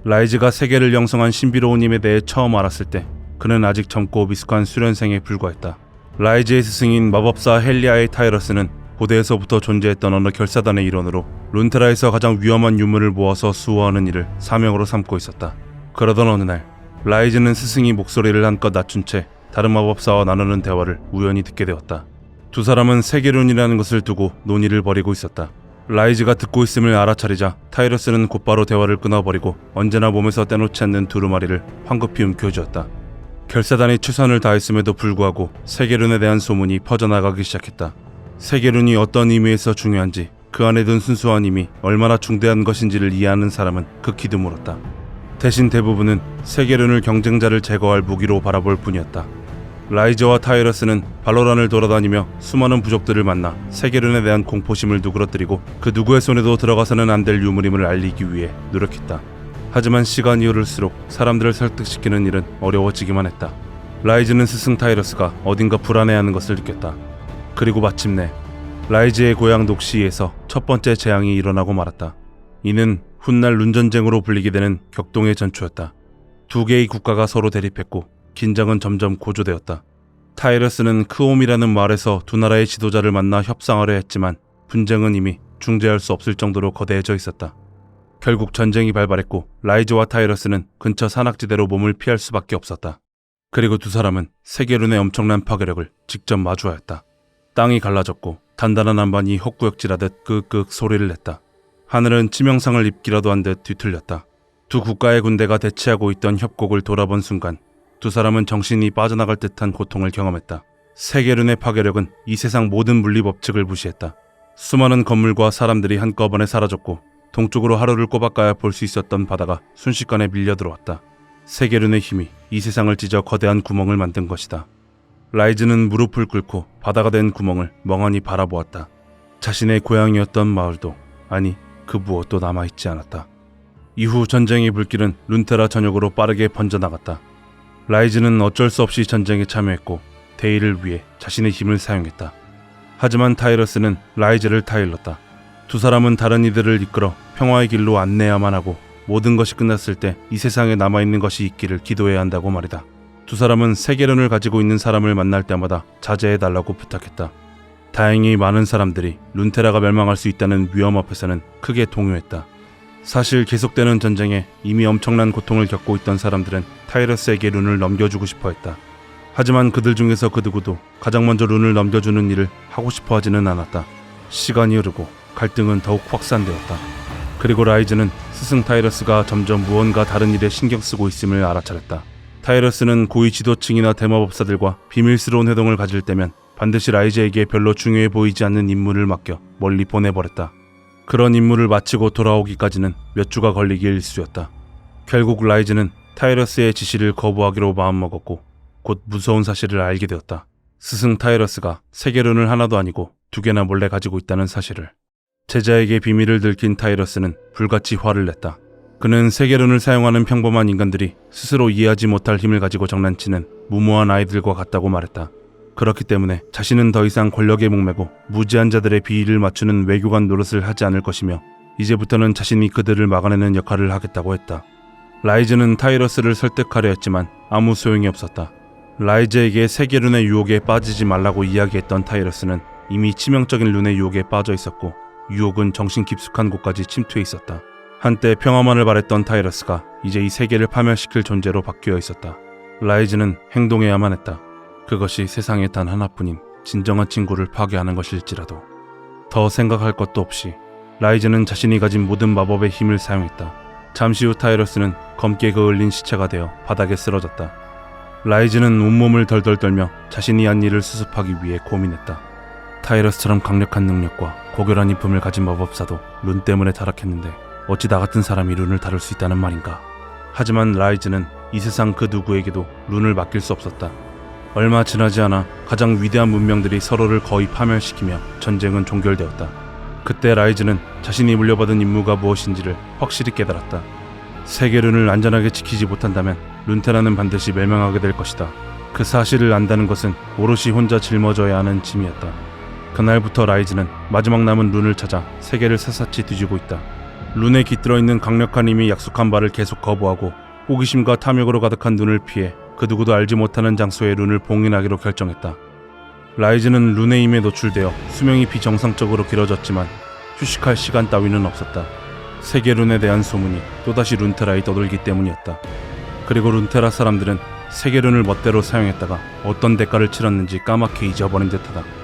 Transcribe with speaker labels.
Speaker 1: 라이즈가 세계를 영성한 신비로운 힘에 대해 처음 알았을 때 그는 아직 젊고 미숙한 수련생에 불과했다. 라이즈의 스승인 마법사 헬리아의 타이러스는 고대에서부터 존재했던 어느 결사단의 일원으로 룬테라에서 가장 위험한 유물을 모아서 수호하는 일을 사명으로 삼고 있었다. 그러던 어느 날 라이즈는 스승이 목소리를 한껏 낮춘 채 다른 마법사와 나누는 대화를 우연히 듣게 되었다. 두 사람은 세계룬이라는 것을 두고 논의를 벌이고 있었다. 라이즈가 듣고 있음을 알아차리자 타이러스는 곧바로 대화를 끊어버리고 언제나 몸에서 떼놓지 않는 두루마리를 황급히 움켜쥐었다. 결사단이 최선을 다했음에도 불구하고 세계룬에 대한 소문이 퍼져나가기 시작했다. 세계룬이 어떤 의미에서 중요한지, 그 안에 든 순수한 힘이 얼마나 중대한 것인지를 이해하는 사람은 극히 드물었다. 대신 대부분은 세계룬을 경쟁자를 제거할 무기로 바라볼 뿐이었다. 라이즈와 타이러스는 발로란을 돌아다니며 수많은 부족들을 만나 세계룬에 대한 공포심을 누그러뜨리고 그 누구의 손에도 들어가서는 안 될 유물임을 알리기 위해 노력했다. 하지만 시간이 흐를수록 사람들을 설득시키는 일은 어려워지기만 했다. 라이즈는 스승 타이러스가 어딘가 불안해하는 것을 느꼈다. 그리고 마침내 라이즈의 고향 녹시에서 첫 번째 재앙이 일어나고 말았다. 이는 훗날 룬전쟁으로 불리게 되는 격동의 전투였다. 두 개의 국가가 서로 대립했고 긴장은 점점 고조되었다. 타이러스는 크옴이라는 마을에서 두 나라의 지도자를 만나 협상하려 했지만 분쟁은 이미 중재할 수 없을 정도로 거대해져 있었다. 결국 전쟁이 발발했고 라이즈와 타이러스는 근처 산악지대로 몸을 피할 수밖에 없었다. 그리고 두 사람은 세계룬의 엄청난 파괴력을 직접 마주하였다. 땅이 갈라졌고 단단한 안반이 헛구역질하듯 끄끄 소리를 냈다. 하늘은 치명상을 입기라도 한 듯 뒤틀렸다. 두 국가의 군대가 대치하고 있던 협곡을 돌아본 순간 두 사람은 정신이 빠져나갈 듯한 고통을 경험했다. 세계룬의 파괴력은 이 세상 모든 물리 법칙을 무시했다. 수많은 건물과 사람들이 한꺼번에 사라졌고 동쪽으로 하루를 꼬박가야 볼 수 있었던 바다가 순식간에 밀려들어왔다. 세계룬의 힘이 이 세상을 찢어 거대한 구멍을 만든 것이다. 라이즈는 무릎을 꿇고 바다가 된 구멍을 멍하니 바라보았다. 자신의 고향이었던 마을도, 아니 그 무엇도 남아있지 않았다. 이후 전쟁의 불길은 룬테라 전역으로 빠르게 번져나갔다. 라이즈는 어쩔 수 없이 전쟁에 참여했고 대의를 위해 자신의 힘을 사용했다. 하지만 타이러스는 라이즈를 타일렀다. 두 사람은 다른 이들을 이끌어 평화의 길로 안내야만 하고 모든 것이 끝났을 때 이 세상에 남아있는 것이 있기를 기도해야 한다고 말이다. 두 사람은 세계론을 가지고 있는 사람을 만날 때마다 자제해달라고 부탁했다. 다행히 많은 사람들이 룬테라가 멸망할 수 있다는 위험 앞에서는 크게 동요했다. 사실 계속되는 전쟁에 이미 엄청난 고통을 겪고 있던 사람들은 타이러스에게 룬을 넘겨주고 싶어 했다. 하지만 그들 중에서 그 누구도 가장 먼저 룬을 넘겨주는 일을 하고 싶어 하지는 않았다. 시간이 흐르고 갈등은 더욱 확산되었다. 그리고 라이즈는 스승 타이러스가 점점 무언가 다른 일에 신경 쓰고 있음을 알아차렸다. 타이러스는 고위 지도층이나 대마법사들과 비밀스러운 회동을 가질 때면 반드시 라이즈에게 별로 중요해 보이지 않는 임무를 맡겨 멀리 보내버렸다. 그런 임무를 마치고 돌아오기까지는 몇 주가 걸리기 일쑤였다. 결국 라이즈는 타이러스의 지시를 거부하기로 마음먹었고 곧 무서운 사실을 알게 되었다. 스승 타이러스가 세계룬을 하나도 아니고 두 개나 몰래 가지고 있다는 사실을. 제자에게 비밀을 들킨 타이러스는 불같이 화를 냈다. 그는 세계룬을 사용하는 평범한 인간들이 스스로 이해하지 못할 힘을 가지고 장난치는 무모한 아이들과 같다고 말했다. 그렇기 때문에 자신은 더 이상 권력에 목매고 무지한 자들의 비위를 맞추는 외교관 노릇을 하지 않을 것이며 이제부터는 자신이 그들을 막아내는 역할을 하겠다고 했다. 라이즈는 타이러스를 설득하려 했지만 아무 소용이 없었다. 라이즈에게 세계룬의 유혹에 빠지지 말라고 이야기했던 타이러스는 이미 치명적인 룬의 유혹에 빠져 있었고 유혹은 정신 깊숙한 곳까지 침투해 있었다. 한때 평화만을 바랬던 타이러스가 이제 이 세계를 파멸시킬 존재로 바뀌어 있었다. 라이즈는 행동해야만 했다. 그것이 세상에 단 하나뿐인 진정한 친구를 파괴하는 것일지라도. 더 생각할 것도 없이 라이즈는 자신이 가진 모든 마법의 힘을 사용했다. 잠시 후 타이러스는 검게 그을린 시체가 되어 바닥에 쓰러졌다. 라이즈는 온몸을 덜덜 떨며 자신이 한 일을 수습하기 위해 고민했다. 타이러스처럼 강력한 능력과 고결한 인품을 가진 마법사도 룬 때문에 타락했는데 어찌 나 같은 사람이 룬을 다룰 수 있다는 말인가. 하지만 라이즈는 이 세상 그 누구에게도 룬을 맡길 수 없었다. 얼마 지나지 않아 가장 위대한 문명들이 서로를 거의 파멸시키며 전쟁은 종결되었다. 그때 라이즈는 자신이 물려받은 임무가 무엇인지를 확실히 깨달았다. 세계룬을 안전하게 지키지 못한다면 룬테라는 반드시 멸망하게 될 것이다. 그 사실을 안다는 것은 오롯이 혼자 짊어져야 하는 짐이었다. 그날부터 라이즈는 마지막 남은 룬을 찾아 세계를 샅샅이 뒤지고 있다. 룬에 깃들어 있는 강력한 힘이 약속한 바를 계속 거부하고 호기심과 탐욕으로 가득한 눈을 피해 그 누구도 알지 못하는 장소에 룬을 봉인하기로 결정했다. 라이즈는 룬의 힘에 노출되어 수명이 비정상적으로 길어졌지만 휴식할 시간 따위는 없었다. 세계 룬에 대한 소문이 또다시 룬테라에 떠돌기 때문이었다. 그리고 룬테라 사람들은 세계 룬을 멋대로 사용했다가 어떤 대가를 치렀는지 까맣게 잊어버린 듯하다.